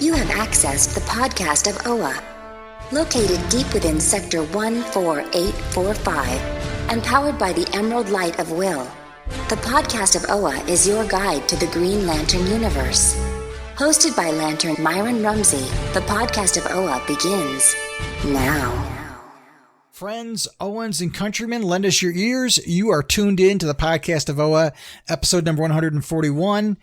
You have accessed the podcast of OA. Located deep within Sector 14845 and powered by the Emerald Light of Will, the podcast of OA is your guide to the Green Lantern universe. Hosted by Lantern Myron Rumsey, the podcast of OA begins now. Friends, Owens, and countrymen, lend us your ears. You are tuned in to the podcast of OA, episode number 141.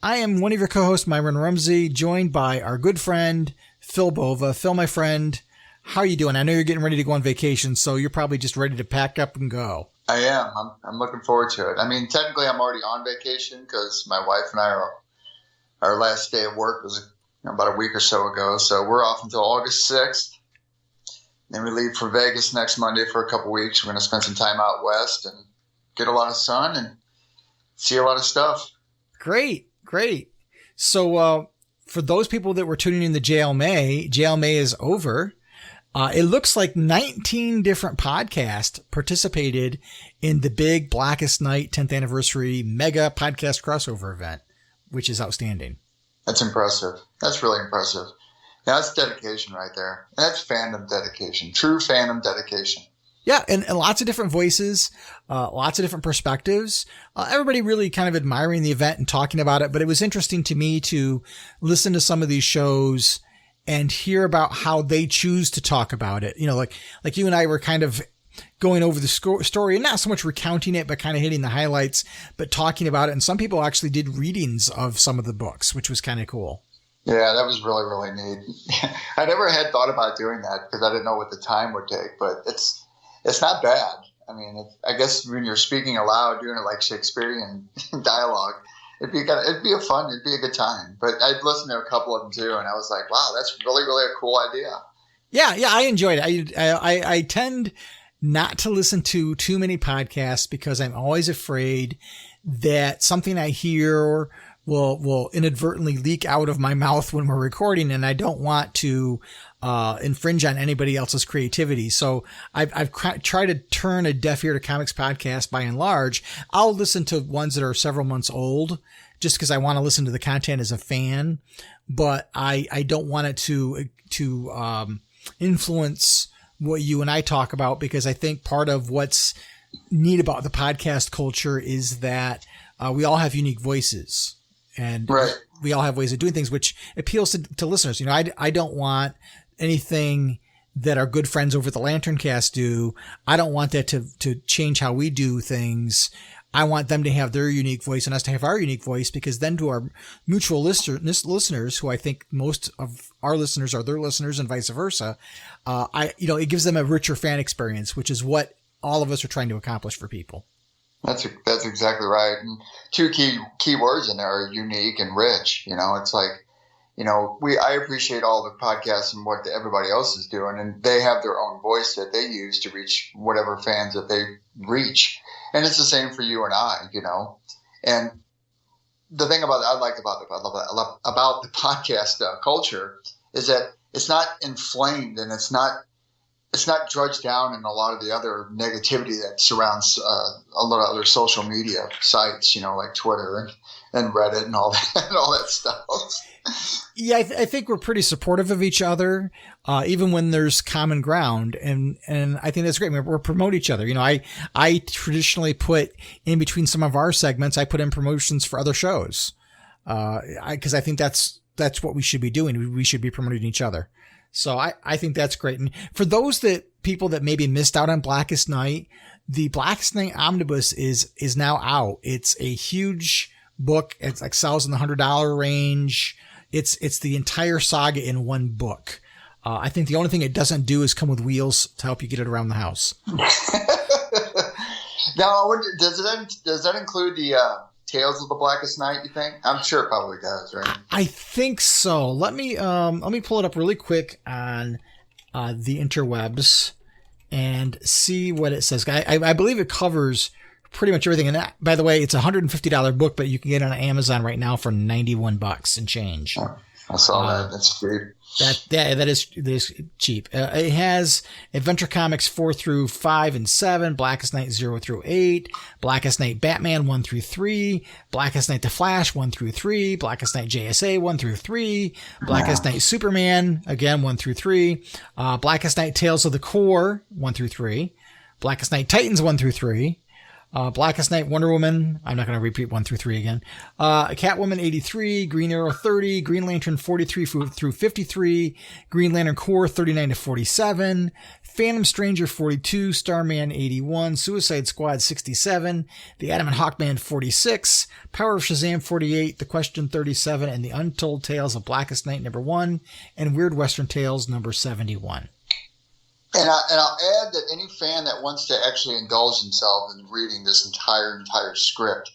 I am one of your co-hosts, Myron Rumsey, joined by our good friend, Phil Bova. Phil, my friend, how are you doing? I know you're getting ready to go on vacation, so you're probably just ready to pack up and go. I am. I'm looking forward to it. I mean, technically, I'm already on vacation because my wife and I our last day of work was about a week or so ago, so we're off until August 6th. Then we leave for Vegas next Monday for a couple weeks. We're going to spend some time out west and get a lot of sun and see a lot of stuff. Great. So for those people that were tuning in to JLMA is over. It looks like 19 different podcasts participated in the big Blackest Night 10th anniversary mega podcast crossover event, which is outstanding. That's impressive. That's really impressive. Yeah, that's dedication right there. That's fandom dedication, true fandom dedication. Yeah, and lots of different voices, lots of different perspectives. Everybody really kind of admiring the event and talking about it. But it was interesting to me to listen to some of these shows and hear about how they choose to talk about it. You know, like you and I were kind of going over the story and not so much recounting it, but kind of hitting the highlights, but talking about it. And some people actually did readings of some of the books, which was kind of cool. Yeah, that was really, really neat. I never had thought about doing that because I didn't know what the time would take, but it's not bad. I mean, I guess when you're speaking aloud, doing it like Shakespearean dialogue, it'd be a good time. But I'd listened to a couple of them too, and I was like, wow, that's really, really a cool idea. Yeah, I enjoyed it. I tend not to listen to too many podcasts because I'm always afraid that something I hear will inadvertently leak out of my mouth when we're recording, and I don't want to infringe on anybody else's creativity. So I've tried to turn a deaf ear to comics podcast by and large. I'll listen to ones that are several months old just because I want to listen to the content as a fan, but I don't want it to influence what you and I talk about, because I think part of what's neat about the podcast culture is that we all have unique voices. And right. We all have ways of doing things, which appeals to listeners. You know, I don't want anything that our good friends over at the Lantern Cast do. I don't want that to change how we do things. I want them to have their unique voice and us to have our unique voice, because then to our mutual listeners, who I think most of our listeners are their listeners and vice versa, it gives them a richer fan experience, which is what all of us are trying to accomplish for people. That's exactly right. And two key words in there are unique and rich. You know, it's like, I appreciate all the podcasts and what everybody else is doing, and they have their own voice that they use to reach whatever fans that they reach. And it's the same for you and I, And the thing I like about the podcast culture is that it's not inflamed, and it's not drudged down in a lot of the other negativity that surrounds a lot of other social media sites, like Twitter and Reddit and all that stuff. Yeah, I think we're pretty supportive of each other, even when there's common ground, and I think that's great. We're promote each other. I traditionally put in between some of our segments, I put in promotions for other shows, because I think that's what we should be doing. We should be promoting each other. So I think that's great. And for those people that maybe missed out on Blackest Night, the Blackest Night Omnibus is now out. It's a huge book. It's like sells in the $100 range. It's the entire saga in one book. I think the only thing it doesn't do is come with wheels to help you get it around the house. Now, does that include the Tales of the Blackest Night, you think? I'm sure it probably does, right? I think so. Let me pull it up really quick on the interwebs and see what it says. I believe it covers pretty much everything. And that, by the way, it's a $150 book, but you can get it on Amazon right now for $91 and change. I saw that. That's cheap. That is cheap. It has Adventure Comics 4-5 and 7, Blackest Night 0-8, Blackest Night Batman 1-3, Blackest Night The Flash 1-3, Blackest Night JSA 1-3, Blackest Night Superman again 1-3, Blackest Night Tales of the Corps 1-3, Blackest Night Titans 1-3. Blackest Night Wonder Woman. I'm not going to repeat 1-3 again. Catwoman 83, Green Arrow 30, Green Lantern 43-53, Green Lantern Corps 39-47, Phantom Stranger 42, Starman 81, Suicide Squad 67, The Atom and Hawkman 46, Power of Shazam 48, The Question 37, and The Untold Tales of Blackest Night number 1, and Weird Western Tales number 71. And I'll add that any fan that wants to actually indulge themselves in reading this entire script,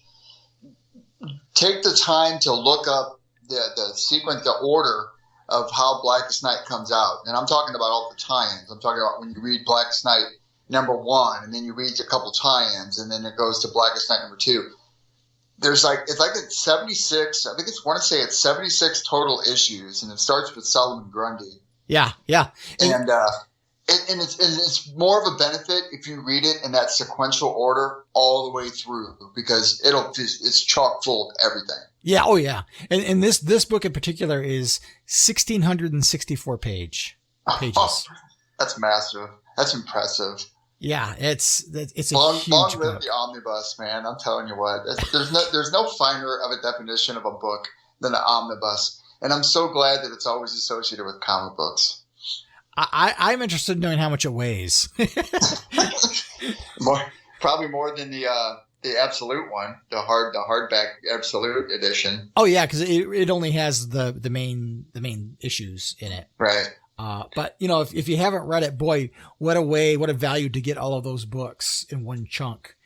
take the time to look up the sequence, the order of how Blackest Night comes out. And I'm talking about all the tie-ins. I'm talking about when you read Blackest Night number 1, and then you read a couple tie-ins, and then it goes to Blackest Night number 2. There's it's 76. I think it's 76 total issues, and it starts with Solomon Grundy. Yeah. And it's more of a benefit if you read it in that sequential order all the way through, because it's chock full of everything. Yeah. Oh yeah. And this book in particular is 1,664 pages. Oh, that's massive. That's impressive. Yeah. It's a huge long live book. the omnibus, man. I'm telling you what, there's no finer of a definition of a book than an omnibus. And I'm so glad that it's always associated with comic books. I'm interested in knowing how much it weighs. Probably more than the absolute one, the hardback absolute edition. Oh yeah, because it only has the main issues in it. Right. But if you haven't read it, boy, what a value to get all of those books in one chunk.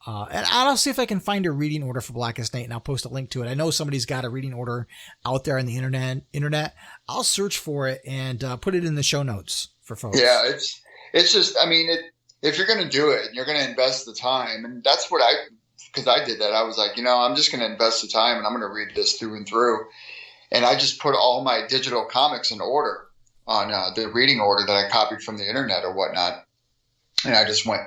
And I'll see if I can find a reading order for Blackest Night, and I'll post a link to it. I know somebody's got a reading order out there on the internet. I'll search for it and put it in the show notes for folks. Yeah, it's just, if you're going to do it, you're going to invest the time, and that's what because I did that. I was like, I'm just going to invest the time, and I'm going to read this through and through. And I just put all my digital comics in order on the reading order that I copied from the internet or whatnot, and I just went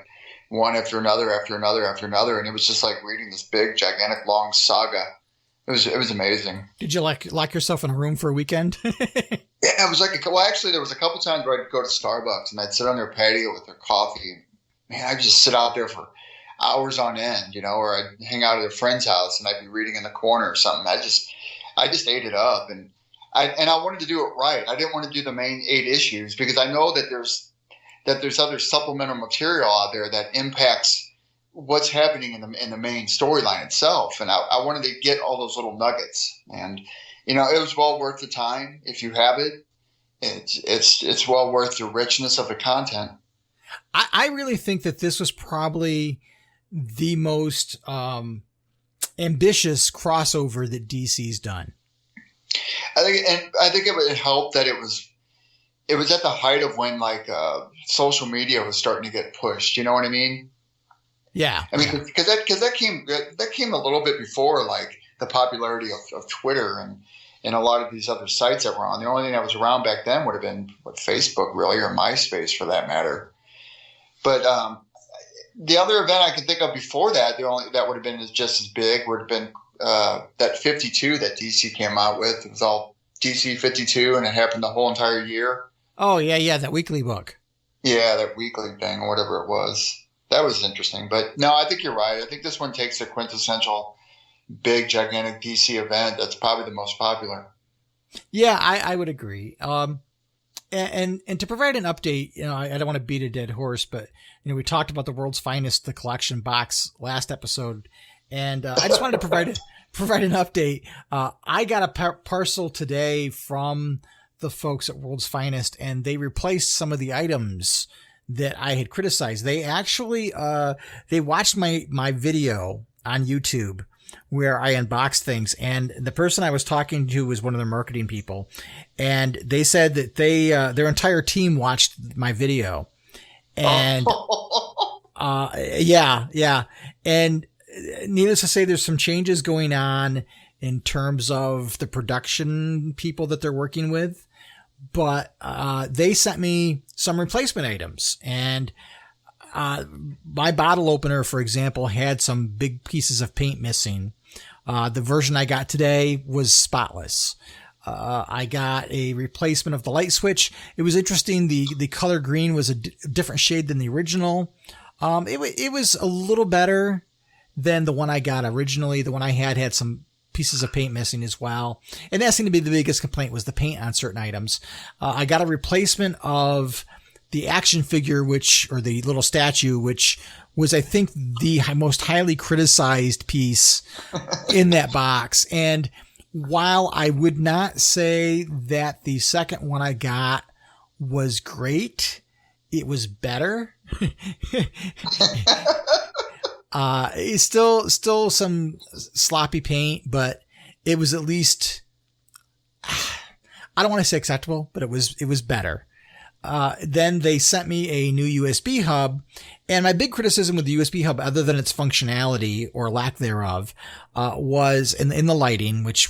one after another, and it was just like reading this big, gigantic, long saga. It was amazing. Did you lock yourself in a room for a weekend? Yeah, it was actually, there was a couple times where I'd go to Starbucks and I'd sit on their patio with their coffee. Man, I'd just sit out there for hours on end, or I'd hang out at a friend's house and I'd be reading in the corner or something. I just ate it up, and I wanted to do it right. I didn't want to do the main 8 issues because I know that there's other supplemental material out there that impacts what's happening in the main storyline itself. And I wanted to get all those little nuggets. And, it was well worth the time. If you have it, it's well worth the richness of the content. I really think that this was probably the most ambitious crossover that DC's done. I think it would help that it was at the height of when social media was starting to get pushed. You know what I mean? Yeah. Because that came a little bit before the popularity of Twitter and a lot of these other sites that were on. The only thing that was around back then would have been Facebook really, or MySpace for that matter. But the other event I can think of before that, that would have been just as big, would have been that 52 that DC came out with. It was all DC 52, and it happened the whole entire year. Oh, yeah, that weekly book. Yeah, that weekly thing or whatever it was. That was interesting. But no, I think you're right. I think this one takes a quintessential big, gigantic DC event that's probably the most popular. Yeah, I would agree. And to provide an update, I don't want to beat a dead horse, but we talked about the World's Finest, the collection box last episode, and I just wanted to provide an update. I got a parcel today from the folks at World's Finest, and they replaced some of the items that I had criticized. They actually they watched my video on YouTube where I unboxed things, and the person I was talking to was one of their marketing people, and they said that their entire team watched my video, and yeah, and needless to say, there's some changes going on in terms of the production people that they're working with. But they sent me some replacement items, and my bottle opener, for example, had some big pieces of paint missing. The version I got today was spotless. I got a replacement of the light switch. It was interesting. The color green was a different shade than the original. It was a little better than the one I got originally. The one I had some pieces of paint missing as well. And that seemed to be the biggest complaint, was the paint on certain items. I got a replacement of the action figure, or the little statue, which was, I think, the most highly criticized piece in that box. And while I would not say that the second one I got was great, it was better. It's still some sloppy paint, but it was at least, I don't want to say acceptable, but it was better. Then they sent me a new USB hub, and my big criticism with the USB hub, other than its functionality or lack thereof, was in the lighting, which,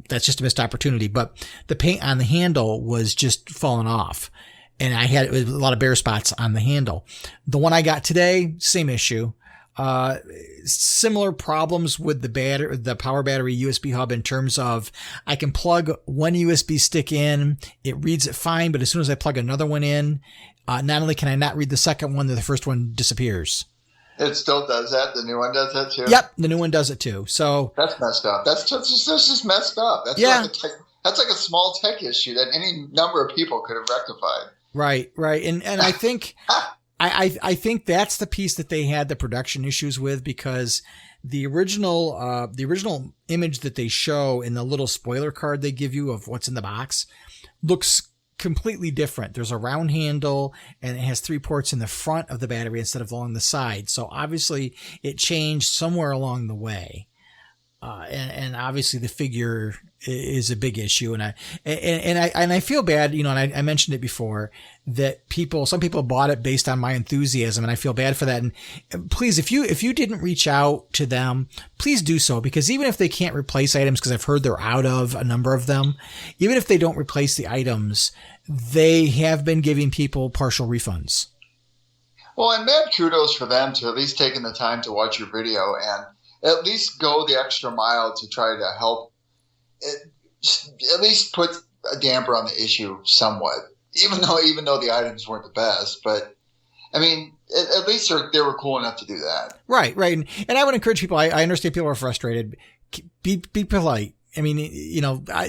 that's just a missed opportunity, but the paint on the handle was just falling off, and it was a lot of bare spots on the handle. The one I got today, same issue. Similar problems with the power battery USB hub, in terms of I can plug one USB stick in, it reads it fine, but as soon as I plug another one in, not only can I not read the second one, the first one disappears. It still does that? The new one does that too? Yep, the new one does it too. So that's messed up. That's just messed up. That's like a small tech issue that any number of people could have rectified. Right. And I think I think that's the piece that they had the production issues with, because the original image that they show in the little spoiler card they give you of what's in the box looks completely different. There's a round handle, and it has 3 ports in the front of the battery instead of along the side. So obviously it changed somewhere along the way. And obviously the figure is a big issue. And I feel bad, and I mentioned it before, that some people bought it based on my enthusiasm, and I feel bad for that. And please, if you didn't reach out to them, please do so, because even if they can't replace items, because I've heard they're out of a number of them, even if they don't replace the items, they have been giving people partial refunds. Well, and mad kudos for them to at least taking the time to watch your video and at least go the extra mile to try to help at least put a damper on the issue somewhat, even though the items weren't the best. But I mean, at least they were cool enough to do that. Right. And I would encourage people, I understand people are frustrated. Be polite. I mean,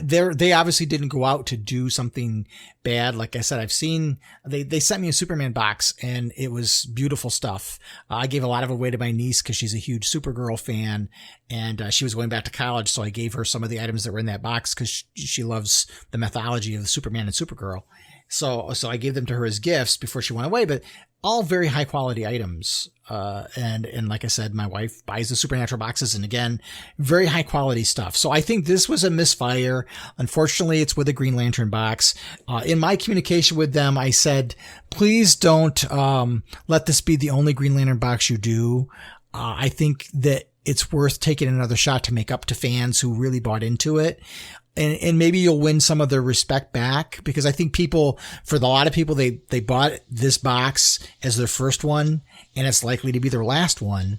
they obviously didn't go out to do something bad. Like I said, I've seen, they sent me a Superman box, and it was beautiful stuff. I gave a lot of it away to my niece because she's a huge Supergirl fan, and she was going back to college. So I gave her some of the items that were in that box because she loves the mythology of Superman and Supergirl. So I gave them to her as gifts before she went away, but all very high quality items. And like I said, my wife buys the Supernatural boxes, and again, very high quality stuff. So I think this was a misfire. Unfortunately, it's with a Green Lantern box. In my communication with them, I said, please don't, let this be the only Green Lantern box you do. I think that it's worth taking another shot to make up to fans who really bought into it. And maybe you'll win some of their respect back, because I think for a lot of people, they bought this box as their first one, and it's likely to be their last one.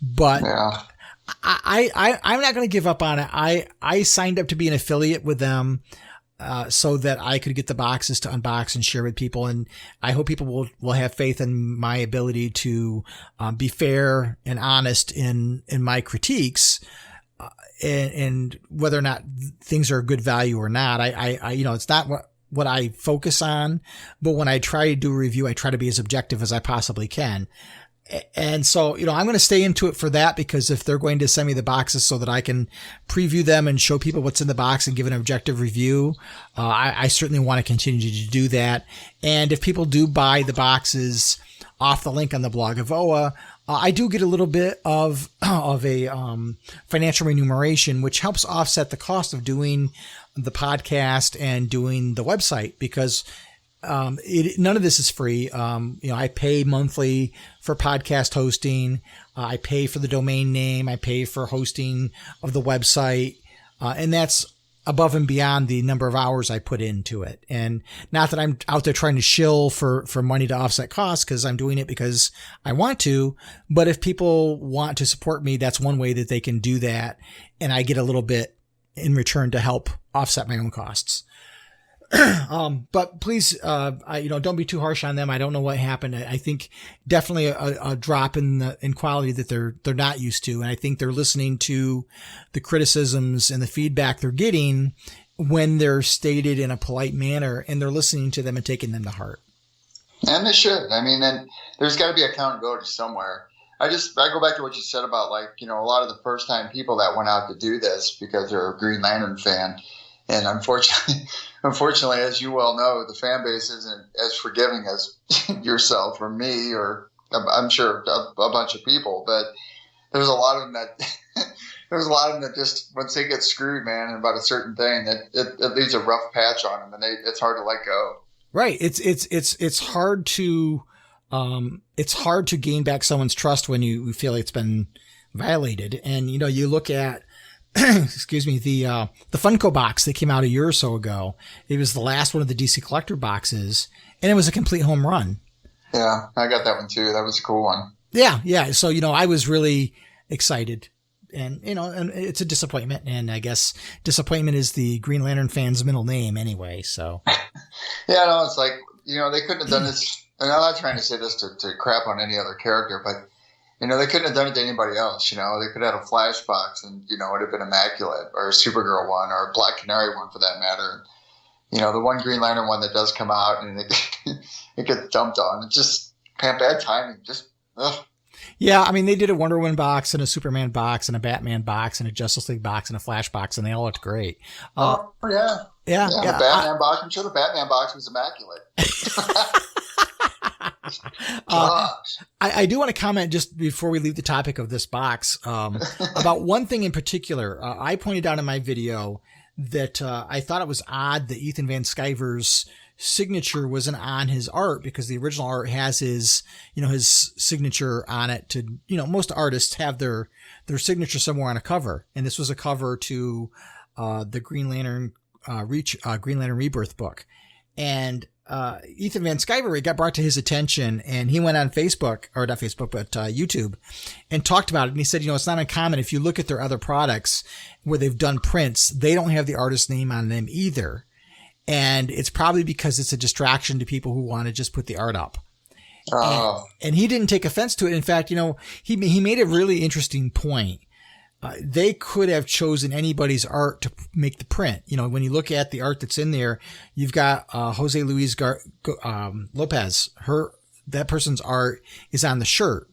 But yeah. I'm not going to give up on it. I signed up to be an affiliate with them, so that I could get the boxes to unbox and share with people. And I hope people will have faith in my ability to, be fair and honest in my critiques. And whether or not things are good value or not, I it's not what I focus on, but when I try to do a review, I try to be as objective as I possibly can. And so, I'm going to stay into it for that, because if they're going to send me the boxes so that I can preview them and show people what's in the box and give an objective review, I certainly want to continue to do that. And if people do buy the boxes off the link on the blog of OA, I do get a little bit of a financial remuneration, which helps offset the cost of doing the podcast and doing the website, because none of this is free. I pay monthly for podcast hosting. I pay for the domain name. I pay for hosting of the website. And that's above and beyond the number of hours I put into it. And not that I'm out there trying to shill for money to offset costs, because I'm doing it because I want to. But if people want to support me, that's one way that they can do that. And I get a little bit in return to help offset my own costs. But please, don't be too harsh on them. I don't know what happened. I think definitely a drop in quality that they're not used to. And I think they're listening to the criticisms and the feedback they're getting when they're stated in a polite manner, and they're listening to them and taking them to heart. And they should. I mean, and there's got to be accountability somewhere. I go back to what you said about, like, a lot of the first time people that went out to do this because they're a Green Lantern fan. And unfortunately, as you well know, the fan base isn't as forgiving as yourself or me, or I'm sure a bunch of people. But there's a lot of them that just, once they get screwed, man, about a certain thing, it leaves a rough patch on them, and it's hard to let go. Right. It's hard to gain back someone's trust when you feel like it's been violated. And you look at excuse me, the Funko box that came out a year or so ago. It was the last one of the DC Collector boxes, and it was a complete home run. Yeah, I got that one too. That was a cool one. Yeah. So, I was really excited, and, and it's a disappointment. And I guess disappointment is the Green Lantern fan's middle name anyway. So, yeah, no, it's like, they couldn't have done this. And I'm not trying to say this to crap on any other character, but they couldn't have done it to anybody else. They could have had a Flash box and, it would have been immaculate, or a Supergirl one, or a Black Canary one for that matter. The one Green Lantern one that does come out and it gets dumped on. It's just bad timing. Just, ugh. Yeah, I mean, they did a Wonder Woman box and a Superman box and a Batman box and a Justice League box and a Flash box, and they all looked great. Yeah. Yeah. The Batman box. I'm sure the Batman box was immaculate. I do want to comment just before we leave the topic of this box about one thing in particular. I pointed out in my video that I thought it was odd that Ethan Van Sciver's signature wasn't on his art, because the original art has his signature on it. To most artists have their signature somewhere on a cover, and this was a cover to the Green Lantern Green Lantern Rebirth book, and Ethan Van Sciver, it got brought to his attention, and he went on Facebook, or not Facebook, but YouTube, and talked about it. And he said, it's not uncommon if you look at their other products where they've done prints, they don't have the artist's name on them either. And it's probably because it's a distraction to people who want to just put the art up. Oh. And he didn't take offense to it. In fact, he made a really interesting point. They could have chosen anybody's art to make the print. When you look at the art that's in there, you've got Jose Luis Lopez. That person's art is on the shirt.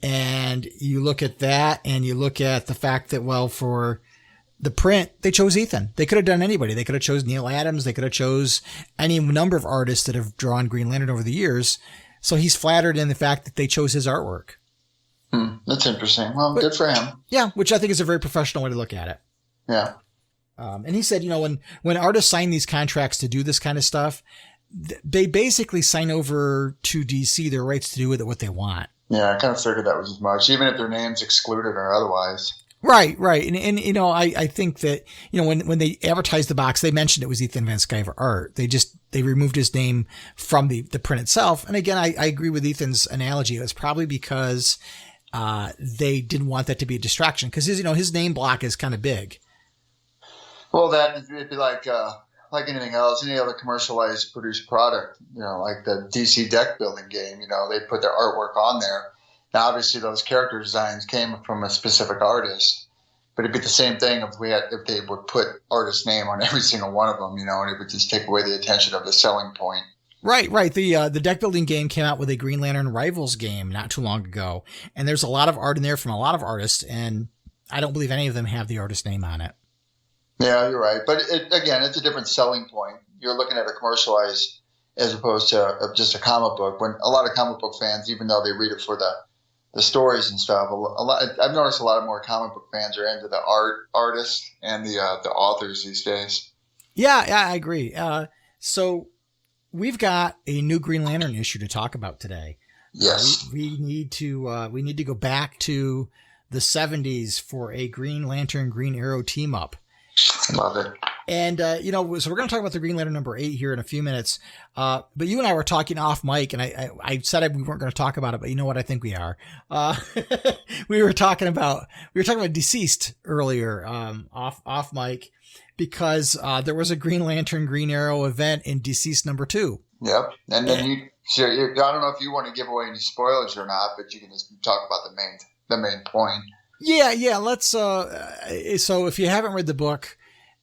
And you look at that, and you look at the fact that, well, for the print, they chose Ethan. They could have done anybody. They could have chose Neil Adams. They could have chose any number of artists that have drawn Green Lantern over the years. So he's flattered in the fact that they chose his artwork. That's interesting. Well, good for him. Yeah, which I think is a very professional way to look at it. Yeah. And he said, when artists sign these contracts to do this kind of stuff, they basically sign over to DC their rights to do with it what they want. Yeah, I kind of figured that was as much, even if their name's excluded or otherwise. Right. And I think that, when they advertised the box, they mentioned it was Ethan Van Sciver art. They removed his name from the print itself. And again, I agree with Ethan's analogy. It was probably because they didn't want that to be a distraction, because his name block is kind of big. Well, it'd be like anything else, any other commercialized produced product, like the DC deck building game, they put their artwork on there. Now, obviously, those character designs came from a specific artist, but it'd be the same thing if they would put artist name on every single one of them, and it would just take away the attention of the selling point. Right. The deck building game came out with a Green Lantern Rivals game not too long ago, and there's a lot of art in there from a lot of artists, and I don't believe any of them have the artist name on it. Yeah, you're right. But it's a different selling point. You're looking at a commercialized as opposed to just a comic book. When a lot of comic book fans, even though they read it for the stories and stuff, I've noticed a lot of more comic book fans are into the artists and the authors these days. Yeah, I agree. So we've got a new Green Lantern issue to talk about today. Yes, we need to go back to the 70s for a Green Lantern Green Arrow team up. Love it. And, so we're going to talk about the Green Lantern number 8 here in a few minutes. But you and I were talking off mic, and I said we weren't going to talk about it, but you know what? I think we are. We were talking about DCeased earlier, off mic, because, there was a Green Lantern, Green Arrow event in DCeased number 2. Yep. And then I don't know if you want to give away any spoilers or not, but you can just talk about the main point. Yeah. Let's, so if you haven't read the book,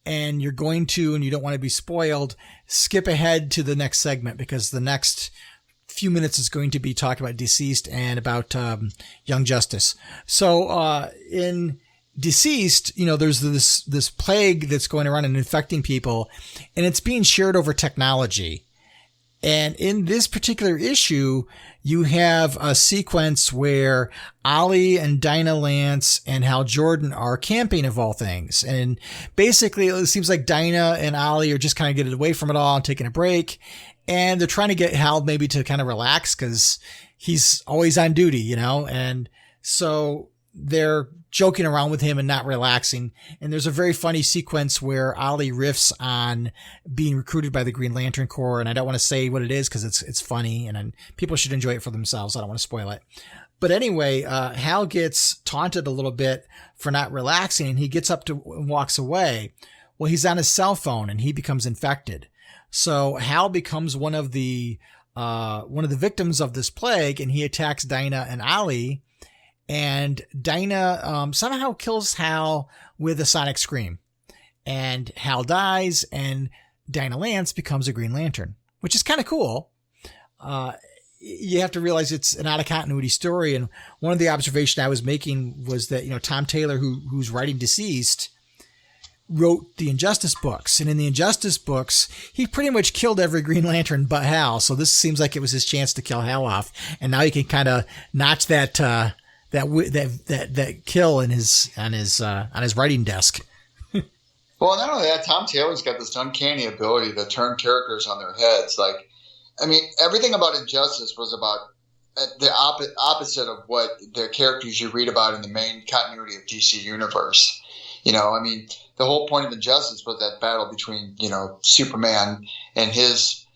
and you're going to, and you don't want to be spoiled, skip ahead to the next segment, because the next few minutes is going to be talking about DCeased and about Young Justice. So in DCeased, there's this plague that's going around and infecting people, and it's being shared over technology. And in this particular issue, you have a sequence where Ollie and Dinah Lance and Hal Jordan are camping, of all things. And basically, it seems like Dinah and Ollie are just kind of getting away from it all and taking a break. And they're trying to get Hal maybe to kind of relax because he's always on duty, And so they're joking around with him and not relaxing. And there's a very funny sequence where Ollie riffs on being recruited by the Green Lantern Corps. And I don't want to say what it is because it's funny and people should enjoy it for themselves. I don't want to spoil it. But anyway, Hal gets taunted a little bit for not relaxing, and he gets up and walks away. Well, he's on his cell phone and he becomes infected. So Hal becomes one of the victims of this plague, and he attacks Dinah and Ollie. And Dinah somehow kills Hal with a sonic scream. And Hal dies, and Dinah Lance becomes a Green Lantern, which is kind of cool. You have to realize it's an out-of-continuity story. And one of the observations I was making was that, Tom Taylor, who's writing DCeased, wrote the Injustice books. And in the Injustice books, he pretty much killed every Green Lantern but Hal. So this seems like it was his chance to kill Hal off. And now he can kind of notch that kill on his writing desk. Well, not only that, Tom Taylor's got this uncanny ability to turn characters on their heads. Everything about Injustice was about the opposite of what the characters you read about in the main continuity of DC Universe. The whole point of Injustice was that battle between, Superman and his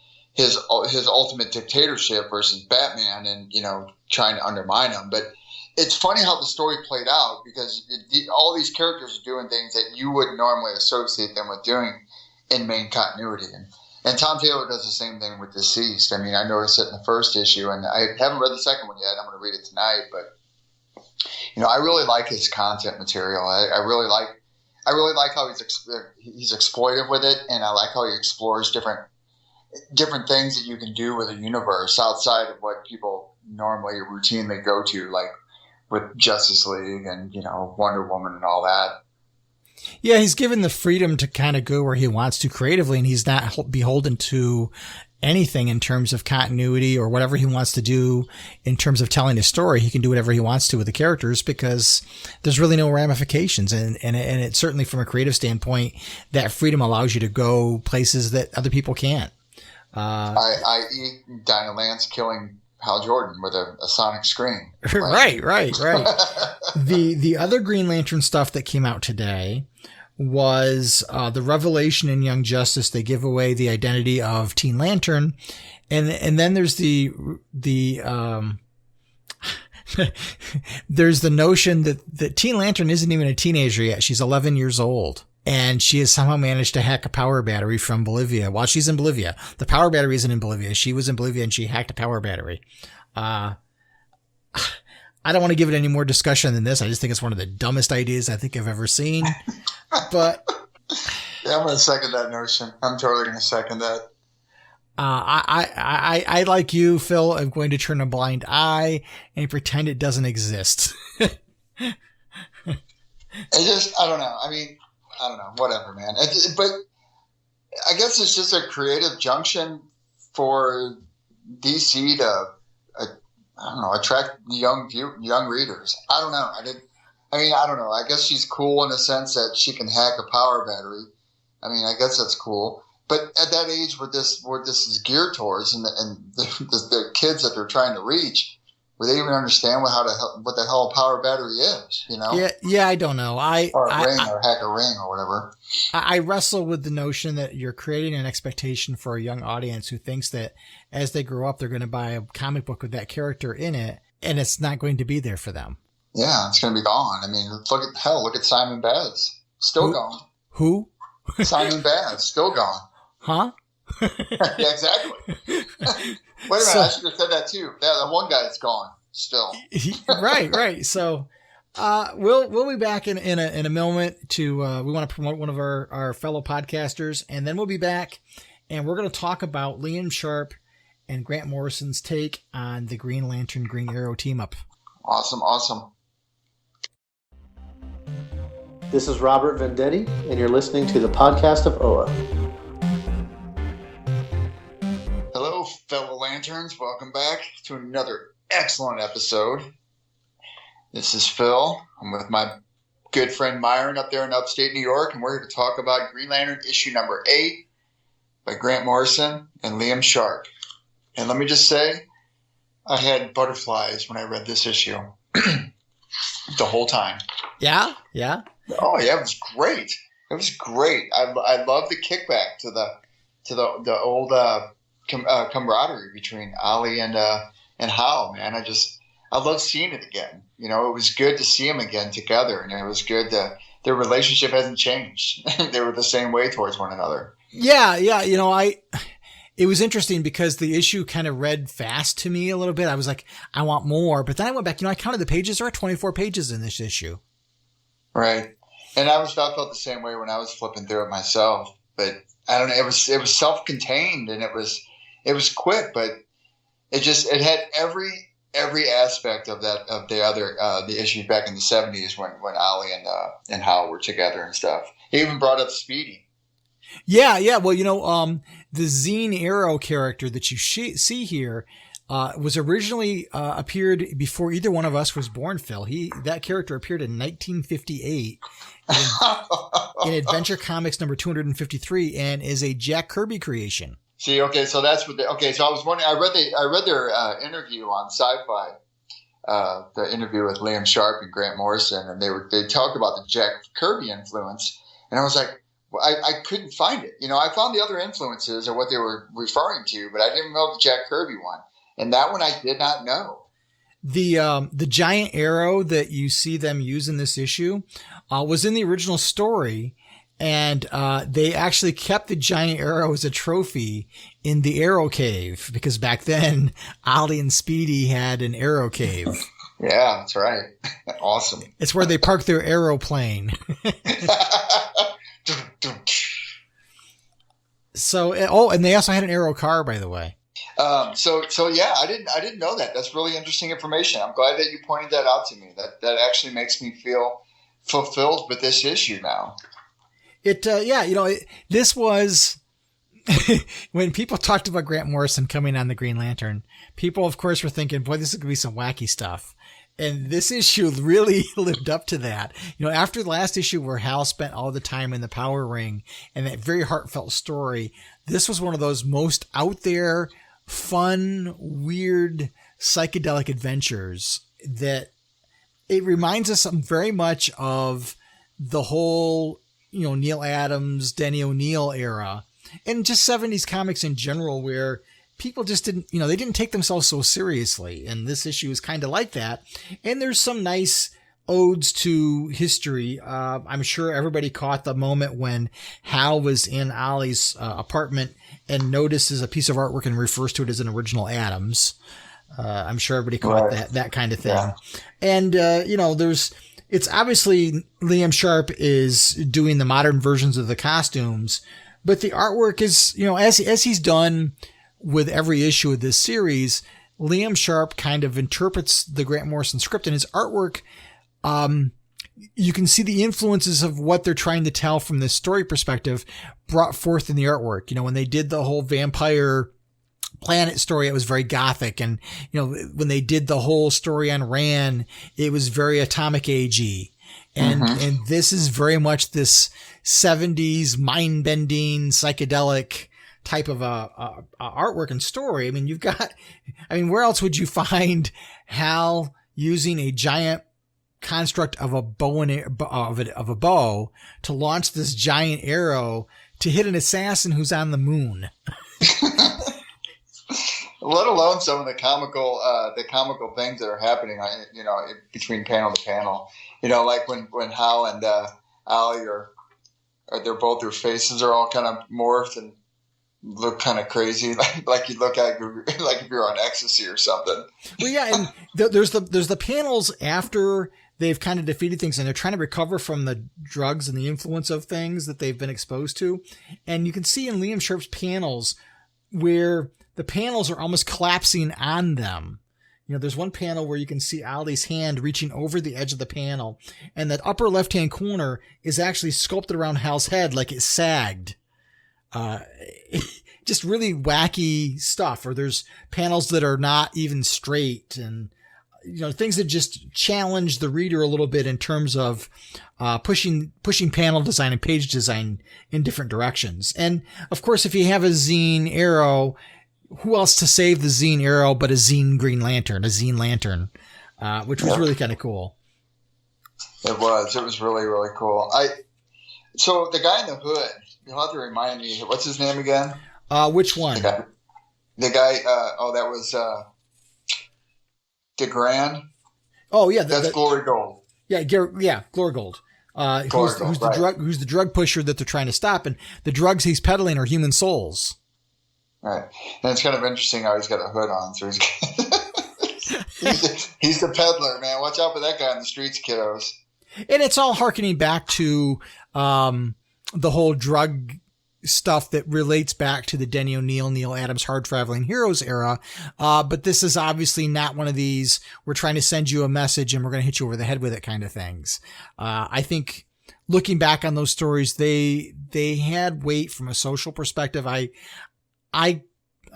ultimate dictatorship versus Batman and, trying to undermine him. But it's funny how the story played out, because all these characters are doing things that you would normally associate them with doing in main continuity. And Tom Taylor does the same thing with DCeased. I noticed it in the first issue, and I haven't read the second one yet. I'm going to read it tonight. But, I really like his content material. I really like how he's exploitive with it, and I like how he explores different things that you can do with a universe outside of what people normally routinely go to, like with Justice League and, Wonder Woman and all that. Yeah, he's given the freedom to kind of go where he wants to creatively, and he's not beholden to anything in terms of continuity or whatever he wants to do in terms of telling his story. He can do whatever he wants to with the characters because there's really no ramifications. And it certainly, from a creative standpoint, that freedom allows you to go places that other people can't. I.e. Dinah Lance killing Hal Jordan with a sonic scream. Right. The other Green Lantern stuff that came out today was the revelation in Young Justice. They give away the identity of Teen Lantern, and then there's the there's the notion that Teen Lantern isn't even a teenager yet. She's 11 years old. And she has somehow managed to hack a power battery from Bolivia while she's in Bolivia. The power battery isn't in Bolivia. She was in Bolivia and she hacked a power battery. I don't want to give it any more discussion than this. I just think it's one of the dumbest ideas I think I've ever seen. But yeah, I'm going to second that notion. I'm totally going to second that. I like you, Phil, am going to turn a blind eye and pretend it doesn't exist. I don't know. I don't know, whatever, man. But I guess it's just a creative junction for DC to, attract young readers. I don't know. I don't know. I guess she's cool in the sense that she can hack a power battery. I guess that's cool. But at that age, where this is geared towards, and the kids that they're trying to reach, Would they even understand what the hell a power battery is? You know? Yeah. I don't know. Or a ring, or hack a ring, or whatever. I wrestle with the notion that you're creating an expectation for a young audience who thinks that as they grow up, they're going to buy a comic book with that character in it, and it's not going to be there for them. Yeah, it's going to be gone. I mean, look at Simon Baz. Still gone. Who? Simon Baz. Still gone. Huh? Yeah, exactly. Wait a minute, I should have said that too. Yeah, the one guy's gone still. Right. So, we'll be back in a moment to, we want to promote one of our fellow podcasters, and then we'll be back and we're going to talk about Liam Sharp and Grant Morrison's take on the Green Lantern, Green Arrow team up. Awesome. This is Robert Vendetti, and you're listening to the podcast of OA. Hello, fellow Lanterns. Welcome back to another excellent episode. This is Phil. I'm with my good friend Myron up there in upstate New York, and we're here to talk about Green Lantern issue number 8 by Grant Morrison and Liam Sharp. And let me just say, I had butterflies when I read this issue the whole time. Yeah? Oh, yeah, it was great. I love the kickback to the old camaraderie between Ollie and Hal, man. I love seeing it again. You know, it was good to see them again together, and it was good that their relationship hasn't changed. They were the same way towards one another. Yeah. You know, it was interesting because the issue kind of read fast to me a little bit. I was like, I want more. But then I went back, I counted the pages. There are 24 pages in this issue. Right. And I felt the same way when I was flipping through it myself. But I don't know, it was self-contained, and it was quick, but it had every aspect of the issues back in the 70s when Ollie and Hal were together and stuff. He even brought up Speedy. Yeah. Well, the Zine Arrow character that you see here was originally appeared before either one of us was born, Phil. That character appeared in 1958 in Adventure Comics number 253 and is a Jack Kirby creation. See, okay, so that's what. So I was wondering. I read their interview on Sci-Fi, the interview with Liam Sharp and Grant Morrison, and they talked about the Jack Kirby influence, and I was like, I couldn't find it. I found the other influences or what they were referring to, but I didn't know the Jack Kirby one, and that one I did not know. The giant arrow that you see them use in this issue was in the original story. And they actually kept the giant arrow as a trophy in the Arrow Cave because back then Ollie and Speedy had an Arrow Cave. Yeah, that's right. Awesome. It's where they parked their aeroplane. And they also had an Arrow car, by the way. So yeah, I didn't know that. That's really interesting information. I'm glad that you pointed that out to me. That actually makes me feel fulfilled with this issue now. This was when people talked about Grant Morrison coming on the Green Lantern, people of course were thinking, boy, this is going to be some wacky stuff. And this issue really lived up to that. After the last issue where Hal spent all the time in the power ring and that very heartfelt story, this was one of those most out there, fun, weird, psychedelic adventures that it reminds us very much of the whole Neil Adams, Denny O'Neil era, and just 70s comics in general, where people just didn't, they didn't take themselves so seriously. And this issue is kind of like that. And there's some nice odes to history. I'm sure everybody caught the moment when Hal was in Ollie's apartment and notices a piece of artwork and refers to it as an original Adams. I'm sure everybody caught that kind of thing. Yeah. And, it's obviously Liam Sharp is doing the modern versions of the costumes, but the artwork is, as he's done with every issue of this series, Liam Sharp kind of interprets the Grant Morrison script, and his artwork, you can see the influences of what they're trying to tell from this story perspective brought forth in the artwork. When they did the whole vampire Planet story, it was very gothic. And, when they did the whole story on Ran, it was very Atomic Age-y. And this is very much this 70s mind-bending psychedelic type of a artwork and story. I mean, where else would you find Hal using a giant construct of a bow of a bow to launch this giant arrow to hit an assassin who's on the moon? Let alone some of the comical things that are happening, between panel to panel. Like when Hal and Ollie their faces are all kind of morphed and look kind of crazy, like you look at like if you're on ecstasy or something. Well, yeah, and there's the panels after they've kind of defeated things and they're trying to recover from the drugs and the influence of things that they've been exposed to, and you can see in Liam Sharp's panels where the panels are almost collapsing on them. There's one panel where you can see Ollie's hand reaching over the edge of the panel, and that upper left-hand corner is actually sculpted around Hal's head like it sagged. Just really wacky stuff. Or there's panels that are not even straight, and things that just challenge the reader a little bit in terms of pushing panel design and page design in different directions. And of course, if you have a zine Arrow, who else to save the zine Arrow but a zine Green Lantern, a zine Lantern, which was really kind of cool. It was really, really cool. So the guy in the hood, you'll have to remind me, what's his name again? Which one? The guy, that was DeGrand. Oh yeah. That's Glory Gold. Yeah. Glory Gold. Who's the drug pusher that they're trying to stop, and the drugs he's peddling are human souls. Right. And it's kind of interesting how he's got a hood on. So he's the peddler, man. Watch out for that guy on the streets, kiddos. And it's all hearkening back to the whole drug stuff that relates back to the Denny O'Neil, Neil Adams Hard Traveling Heroes era. But this is obviously not one of these, we're trying to send you a message and we're going to hit you over the head with it kind of things. I think looking back on those stories, they had weight from a social perspective.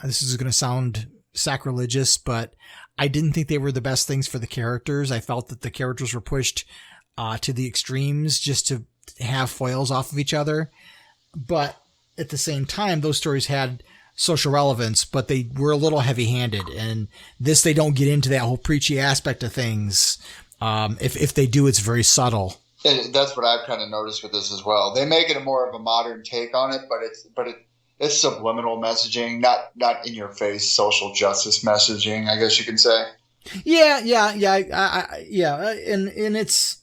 This is going to sound sacrilegious, but I didn't think they were the best things for the characters. I felt that the characters were pushed to the extremes just to have foils off of each other. But at the same time, those stories had social relevance, but they were a little heavy-handed. And this, they don't get into that whole preachy aspect of things. If they do, it's very subtle. And that's what I've kind of noticed with this as well. They make it a more of a modern take on it, but it's subliminal messaging, not in your face social justice messaging, I guess you can say. Yeah. And it's,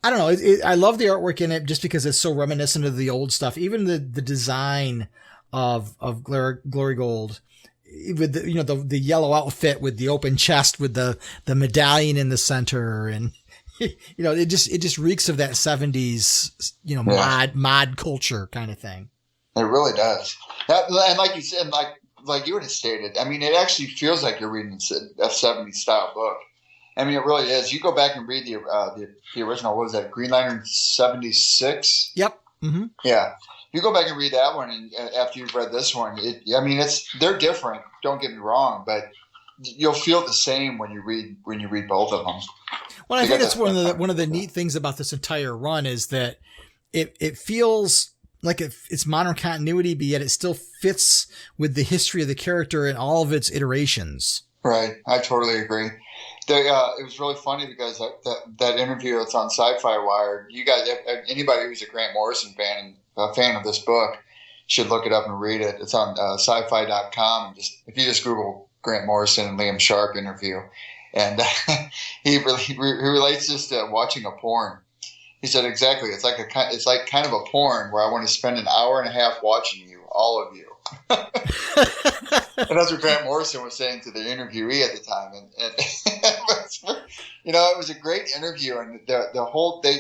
I don't know. I love the artwork in it just because it's so reminiscent of the old stuff. Even the design of Glory Gold with the yellow outfit with the open chest with the medallion in the center, and it just reeks of that 70s mod culture kind of thing. It really does. And like you said, like you would have stated, I mean, it actually feels like you're reading a 70s style book. I mean, it really is. You go back and read the original. What was that? Green Lantern 76. Yep. Mm-hmm. Yeah. You go back and read that one, and after you've read this one, they're different. Don't get me wrong, but you'll feel the same when you read both of them. Well, I think that's one of the neat things about this entire run is that it feels like it's modern continuity, but yet it still fits with the history of the character and all of its iterations. Right. I totally agree. It was really funny because that interview that's on Sci-Fi Wire, you guys, anybody who's a Grant Morrison fan, a fan of this book, should look it up and read it. It's on sci-fi.com. If you just Google Grant Morrison and Liam Sharp interview, and he relates this to watching a porn. He said exactly. It's like kind of a porn where I want to spend an hour and a half watching you, all of you. And that's what Grant Morrison was saying to the interviewee at the time, and it was a great interview, and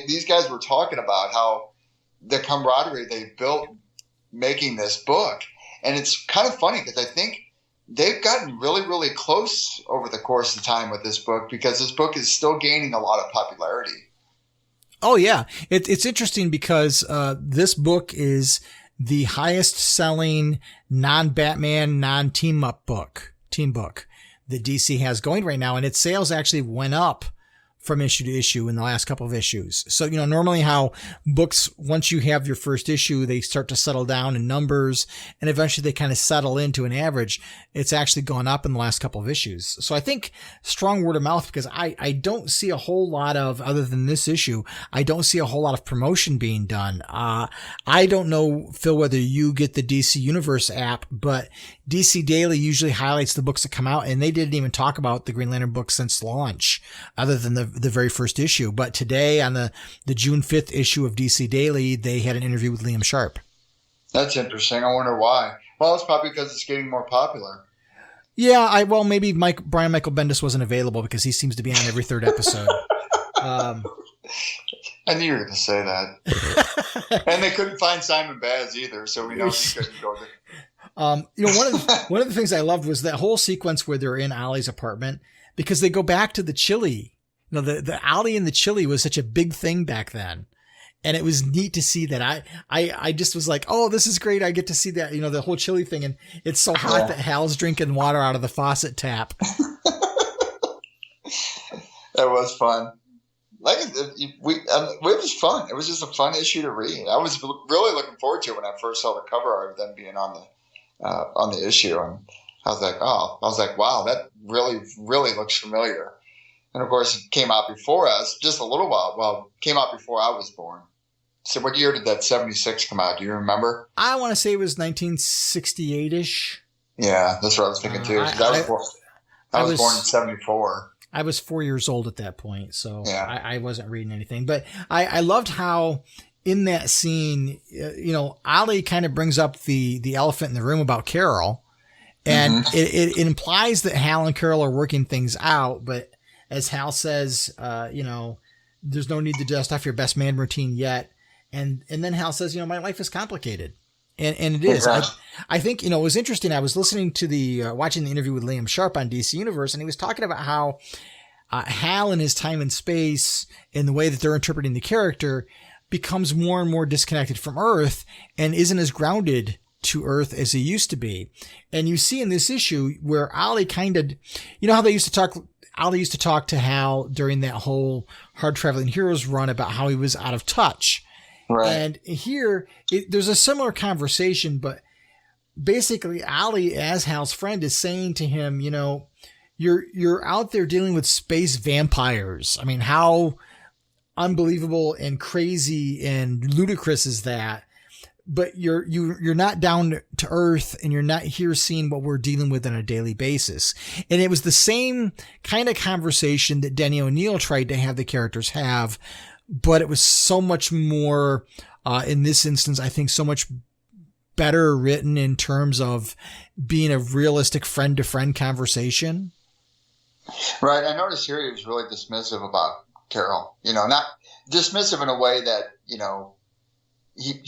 these guys were talking about how the camaraderie they built making this book, and it's kind of funny because I think they've gotten really, really close over the course of time with this book because this book is still gaining a lot of popularity. Oh yeah, it's interesting because this book is the highest selling non-Batman, non-team book that DC has going right now. And its sales actually went up from issue to issue in the last couple of issues. So, normally how books, once you have your first issue, they start to settle down in numbers and eventually they kind of settle into an average. It's actually gone up in the last couple of issues. So I think strong word of mouth, because I don't see a whole lot of, other than this issue, I don't see a whole lot of promotion being done. I don't know, Phil, whether you get the DC Universe app, but DC Daily usually highlights the books that come out, and they didn't even talk about the Green Lantern book since launch, other than the very first issue. But today, on the June 5th issue of DC Daily, they had an interview with Liam Sharp. That's interesting. I wonder why. Well, it's probably because it's getting more popular. Yeah, maybe Brian Michael Bendis wasn't available because he seems to be on every third episode. I knew you were going to say that. And they couldn't find Simon Baz either, so we know he couldn't go there. One of the things I loved was that whole sequence where they're in Ollie's apartment, because they go back to the chili. The Ollie and the chili was such a big thing back then. And it was neat to see that. I just was like, oh, this is great. I get to see that, the whole chili thing. And it's so hot that Hal's drinking water out of the faucet tap. That was fun. It was fun. It was just a fun issue to read. I was really looking forward to it when I first saw the cover art of them being on the issue, and I was like, wow, that really, really looks familiar. And of course, it came out before us, just a little while. Well, it came out before I was born. So, what year did that 76 come out? Do you remember? I want to say it was 1968-ish. Yeah, that's what I was thinking too. I was born in 74. I was 4 years old at that point, so yeah. I wasn't reading anything. But I loved how in that scene, Ollie kind of brings up the elephant in the room about Carol. And it implies that Hal and Carol are working things out. But as Hal says, there's no need to dust off your best man routine yet. And then Hal says, my life is complicated. And it is. Exactly. I think, it was interesting. I was listening to watching the interview with Liam Sharp on DC Universe, and he was talking about how Hal and his time and space and the way that they're interpreting the character becomes more and more disconnected from Earth and isn't as grounded to Earth as he used to be. And you see in this issue where Ollie kind of, how they used to talk, Ollie used to talk to Hal during that whole Hard Traveling Heroes run about how he was out of touch. Right. And here, there's a similar conversation, but basically Ollie, as Hal's friend, is saying to him, you're out there dealing with space vampires. I mean, how unbelievable and crazy and ludicrous is that? But you're not down to Earth, and you're not here seeing what we're dealing with on a daily basis. And it was the same kind of conversation that Denny O'Neil tried to have the characters have, but it was so much more, in this instance, I think so much better written in terms of being a realistic friend-to-friend conversation. Right. I noticed here he was really dismissive about Carol. Not dismissive in a way that,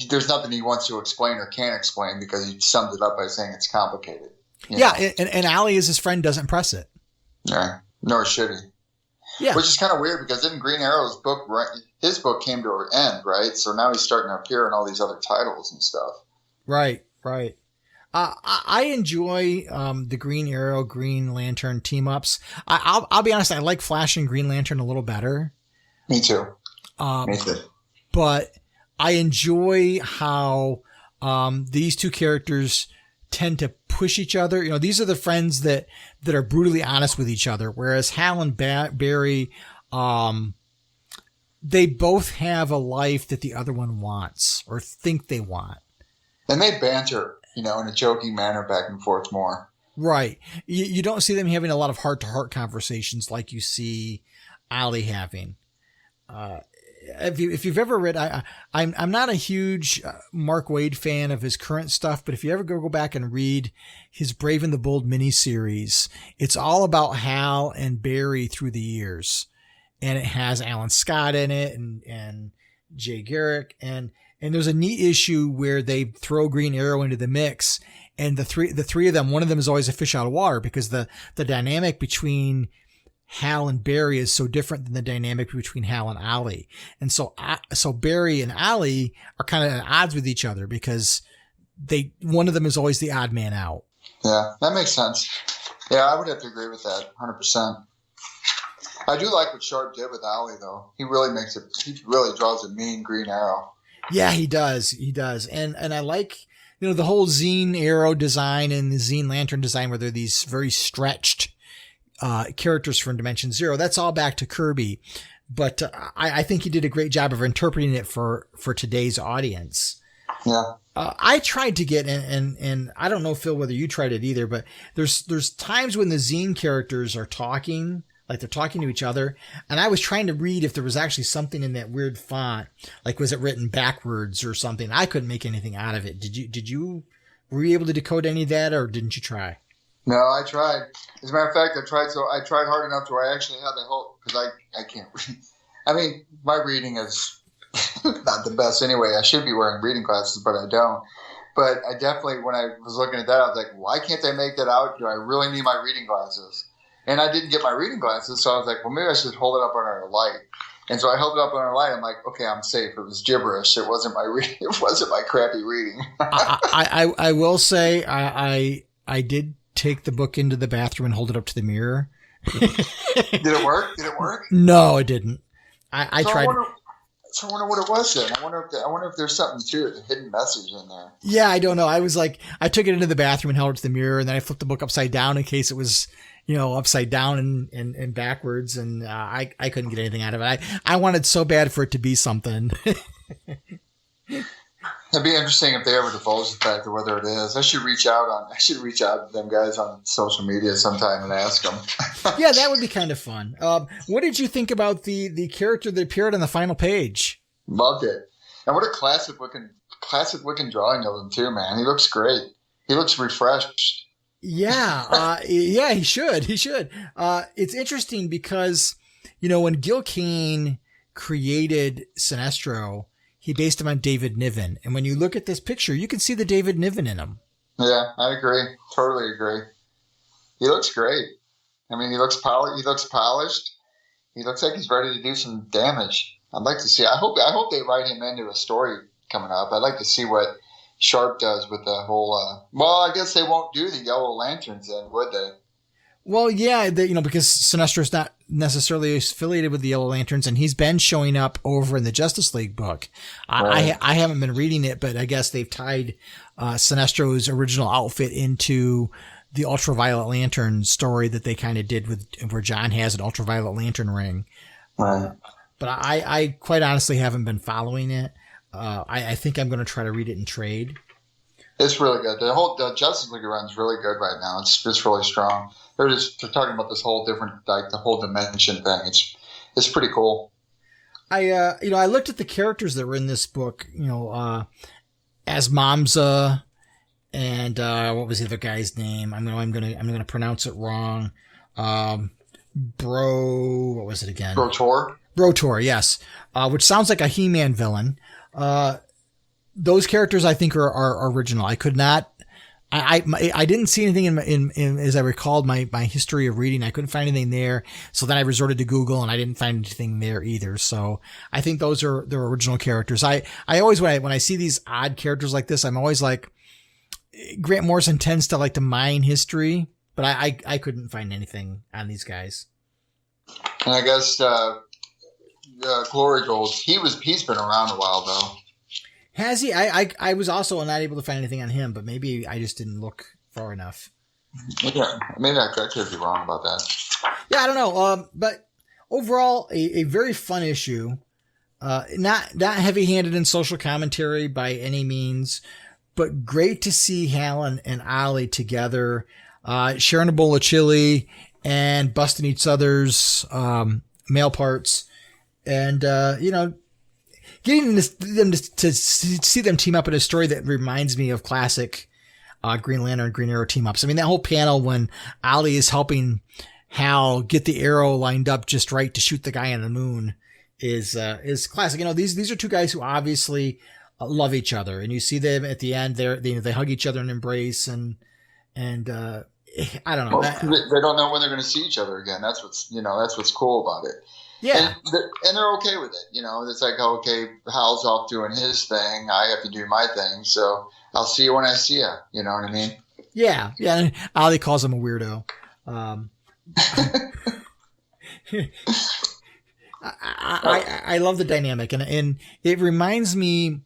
there's nothing he wants to explain or can't explain, because he summed it up by saying it's complicated. Yeah, and Ollie, as his friend, doesn't press it. Yeah, nor should he. Yeah. Which is kind of weird, because in Green Arrow's book, his book came to an end, right? So now he's starting to appear in all these other titles and stuff. Right. I enjoy the Green Arrow, Green Lantern team-ups. I'll be honest, I like Flash and Green Lantern a little better. Me too. Me too. But I enjoy how these two characters tend to push each other. These are the friends that are brutally honest with each other, whereas Hal and Barry, they both have a life that the other one wants or think they want. And they banter, in a joking manner back and forth more. Right. You don't see them having a lot of heart-to-heart conversations like you see Ollie having. If you've ever read, I'm not a huge Mark Waid fan of his current stuff, but if you ever go back and read his Brave and the Bold miniseries, it's all about Hal and Barry through the years. And it has Alan Scott in it and Jay Garrick. And there's a neat issue where they throw Green Arrow into the mix. And the three of them, one of them is always a fish out of water, because the dynamic between Hal and Barry is so different than the dynamic between Hal and Ollie. And so Barry and Ollie are kind of at odds with each other, because one of them is always the odd man out. Yeah, that makes sense. Yeah, I would have to agree with that 100%. I do like what Sharp did with Ollie, though. He really draws a mean green arrow. Yeah, he does. He does. And I like, the whole zine arrow design and the zine lantern design where they're these very stretched characters from Dimension Zero. That's all back to Kirby. But I think he did a great job of interpreting it for today's audience. Yeah. I tried to get, and I don't know, Phil, whether you tried it either, but there's times when the zine characters are talking, like they're talking to each other. And I was trying to read if there was actually something in that weird font, like was it written backwards or something? I couldn't make anything out of it. Were you able to decode any of that, or didn't you try? No, I tried. As a matter of fact, I tried hard enough to where I actually had the whole, because I can't read. I mean, my reading is not the best anyway. I should be wearing reading glasses, but I don't. But I definitely, when I was looking at that, I was like, why can't they make that out? Do I really need my reading glasses? And I didn't get my reading glasses, so I was like, well, maybe I should hold it up under a light. And so I held it up under a light. I'm like, okay, I'm safe. It was gibberish. It wasn't my reading. It wasn't my crappy reading. I will say I did take the book into the bathroom and hold it up to the mirror. Did it work? Did it work? No, it didn't. I tried. I wonder what it was then. I wonder if there's something to it, a hidden message in there. Yeah, I don't know. I was like, I took it into the bathroom and held it to the mirror, and then I flipped the book upside down in case it was, upside down and backwards, and I couldn't get anything out of it. I wanted so bad for it to be something. It'd be interesting if they ever divulge the fact of whether it is. I should reach out to them guys on social media sometime and ask them. Yeah, that would be kind of fun. What did you think about the character that appeared on the final page? Loved it. And what a classic looking drawing of him too, man. He looks great. He looks refreshed. Yeah. Yeah, he should. It's interesting because, when Gil Kane created Sinestro, he based him on David Niven. And when you look at this picture, you can see the David Niven in him. Yeah, I agree. Totally agree. He looks great. I mean, he looks polished. He looks like he's ready to do some damage. I'd like to see. I hope they write him into a story coming up. I'd like to see what Sharp does with the whole. Well, I guess they won't do the Yellow Lanterns then, would they? Well, yeah, because Sinestro's not necessarily affiliated with the Yellow Lanterns, and he's been showing up over in the Justice League book. Right. I haven't been reading it, but I guess they've tied Sinestro's original outfit into the Ultraviolet Lantern story that they kind of did where John has an Ultraviolet Lantern ring. Right. But I quite honestly haven't been following it. I think I'm going to try to read it in trade. It's really good. The Justice League run is really good right now. It's really strong. They're talking about this whole different, like the whole dimension thing. It's pretty cool. I looked at the characters that were in this book, as Mamza and, what was the other guy's name? I'm going to pronounce it wrong. What was it again? Brotor, yes. Which sounds like a He-Man villain. Those characters I think are original. I could not, I didn't see anything in as I recalled my history of reading. I couldn't find anything there. So then I resorted to Google and I didn't find anything there either. So I think those are their original characters. I always, when I see these odd characters like this, I'm always like, Grant Morrison tends to like to mine history, but I couldn't find anything on these guys. And I guess, Glory Gold, he's been around a while though. Has he? I was also not able to find anything on him, but maybe I just didn't look far enough. Yeah, maybe I could be wrong about that. Yeah, I don't know. But overall, a very fun issue. Not heavy-handed in social commentary by any means, but great to see Hal and Ollie together, sharing a bowl of chili and busting each other's male parts, and getting them to see them team up in a story that reminds me of classic Green Lantern and Green Arrow team ups. I mean, that whole panel when Ollie is helping Hal get the arrow lined up just right to shoot the guy on the moon is classic. These are two guys who obviously love each other, and you see them at the end. They hug each other and embrace, and I don't know. Well, they don't know when they're going to see each other again. That's what's cool about it. Yeah. And they're okay with it. It's like, okay, Hal's off doing his thing. I have to do my thing. So I'll see you when I see you. You know what I mean? Yeah. Yeah. And Ollie calls him a weirdo. I love the dynamic, and it reminds me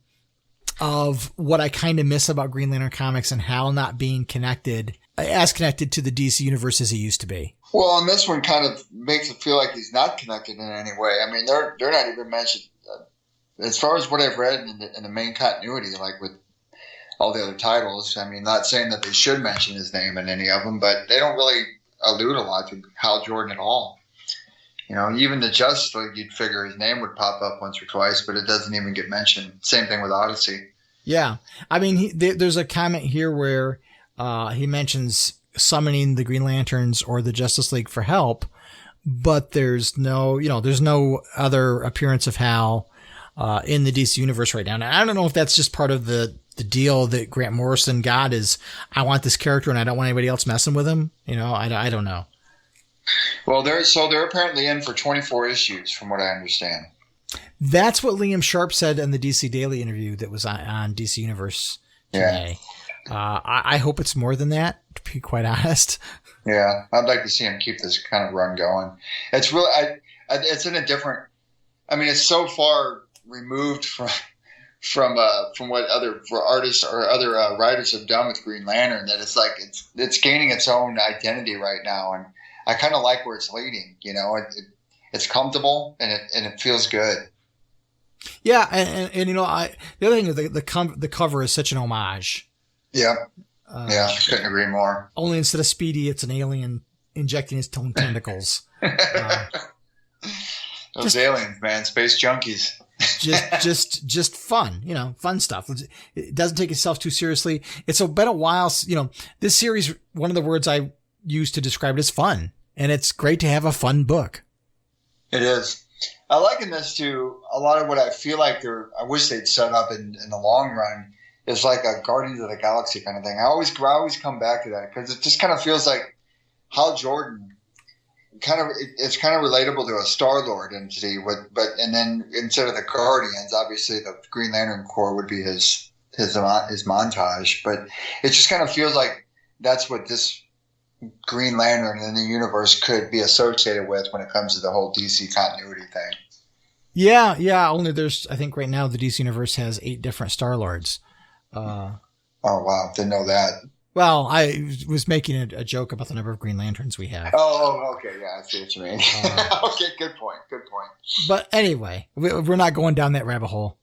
of what I kind of miss about Green Lantern comics and Hal not being connected to the DC universe as he used to be. Well, and this one kind of makes it feel like he's not connected in any way. I mean, they're not even mentioned as far as what I've read in the main continuity, like with all the other titles. I mean, not saying that they should mention his name in any of them, but they don't really allude a lot to Hal Jordan at all. You know, even the Justice League, you'd figure his name would pop up once or twice, but it doesn't even get mentioned. Same thing with Odyssey. Yeah. I mean, there's a comment here where he mentions summoning the Green Lanterns or the Justice League for help, but there's no other appearance of Hal in the DC universe right now. And I don't know if that's just part of the deal that Grant Morrison got is, I want this character and I don't want anybody else messing with him. You know, I don't know. Well, they're apparently in for 24 issues, from what I understand. That's what Liam Sharp said in the DC Daily interview that was on DC Universe today. Yeah. I hope it's more than that, to be quite honest. Yeah, I'd like to see him keep this kind of run going. It's really, it's in a different. I mean, it's so far removed from what other artists or other writers have done with Green Lantern that it's like it's gaining its own identity right now, and I kind of like where it's leading. You know, it's comfortable and it feels good. Yeah, and you know, the other thing is the cover is such an homage. Yeah, couldn't agree more. Only instead of Speedy, it's an alien injecting his own tentacles. Those aliens, man, space junkies. just fun, you know, fun stuff. It doesn't take itself too seriously. It's been a while, you know, this series, one of the words I use to describe it is fun, and it's great to have a fun book. It is. I liken this to a lot of what I feel like I wish they'd set up in the long run is like a Guardians of the Galaxy kind of thing. I always come back to that because it just kind of feels like Hal Jordan it's kind of relatable to a Star-Lord entity, and then instead of the Guardians, obviously the Green Lantern Corps would be his montage, but it just kind of feels like that's what this Green Lantern in the universe could be associated with when it comes to the whole DC continuity thing. Yeah. Only I think right now the DC universe has 8 different Star-Lords. Oh wow, didn't know that. Well, I was making a joke about the number of Green Lanterns we have. Oh, okay. Yeah, I see what you mean. Okay, good point. But anyway, we're not going down that rabbit hole.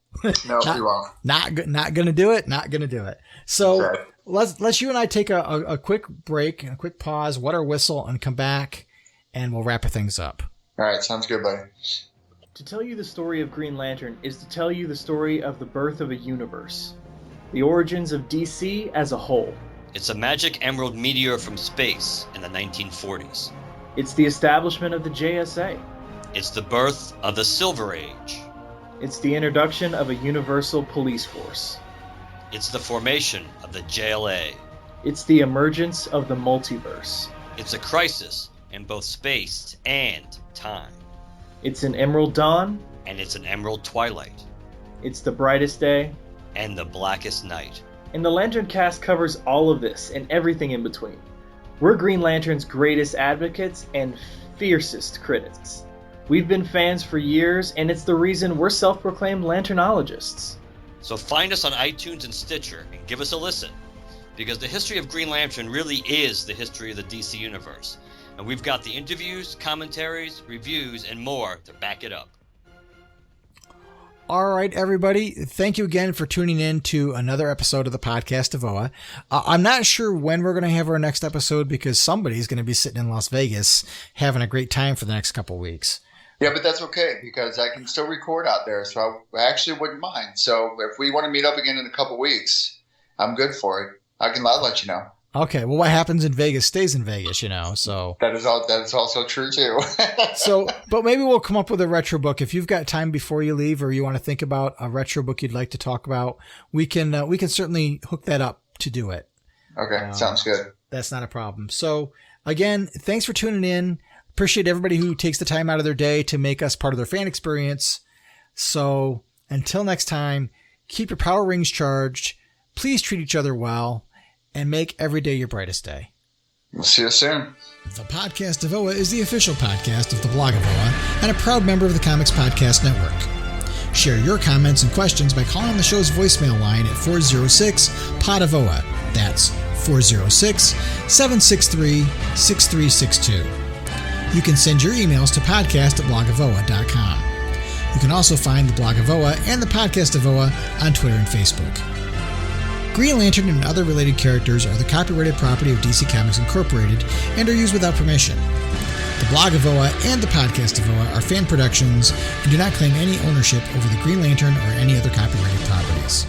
No, you won't. Not going to do it. So okay. Let's you and I take a quick break, a quick pause, wet our whistle, and come back, and we'll wrap things up. All right, sounds good, buddy. To tell you the story of Green Lantern is to tell you the story of the birth of a universe. The origins of DC as a whole. It's a magic emerald meteor from space in the 1940s. It's the establishment of the JSA. It's the birth of the Silver Age. It's the introduction of a universal police force. It's the formation of the JLA. It's the emergence of the multiverse. It's a crisis in both space and time. It's an emerald dawn. And it's an emerald twilight. It's the brightest day. And the blackest night. And the Lantern cast covers all of this and everything in between. We're Green Lantern's greatest advocates and fiercest critics. We've been fans for years, and it's the reason we're self-proclaimed Lanternologists. So find us on iTunes and Stitcher and give us a listen, because the history of Green Lantern really is the history of the DC Universe. And we've got the interviews, commentaries, reviews, and more to back it up. All right, everybody. Thank you again for tuning in to another episode of the podcast of OA. I'm not sure when we're going to have our next episode because somebody's going to be sitting in Las Vegas having a great time for the next couple of weeks. Yeah, but that's okay because I can still record out there, so I actually wouldn't mind. So if we want to meet up again in a couple of weeks, I'm good for it. I'll let you know. Okay, well, what happens in Vegas stays in Vegas, you know, so. That is also true, too. But maybe we'll come up with a retro book. If you've got time before you leave or you want to think about a retro book you'd like to talk about, we can certainly hook that up to do it. Okay, sounds good. That's not a problem. So, again, thanks for tuning in. Appreciate everybody who takes the time out of their day to make us part of their fan experience. So, until next time, keep your power rings charged. Please treat each other well. And make every day your brightest day. We'll see you soon. The Podcast of OA is the official podcast of the blog of OA and a proud member of the Comics Podcast Network. Share your comments and questions by calling the show's voicemail line at 406-POD-OA. That's 406-763-6362. You can send your emails to podcast@blogofoa.com. You can also find the Blog of OA and the Podcast of OA on Twitter and Facebook. Green Lantern and other related characters are the copyrighted property of DC Comics Incorporated and are used without permission. The Blog of OA and the Podcast of OA are fan productions and do not claim any ownership over the Green Lantern or any other copyrighted properties.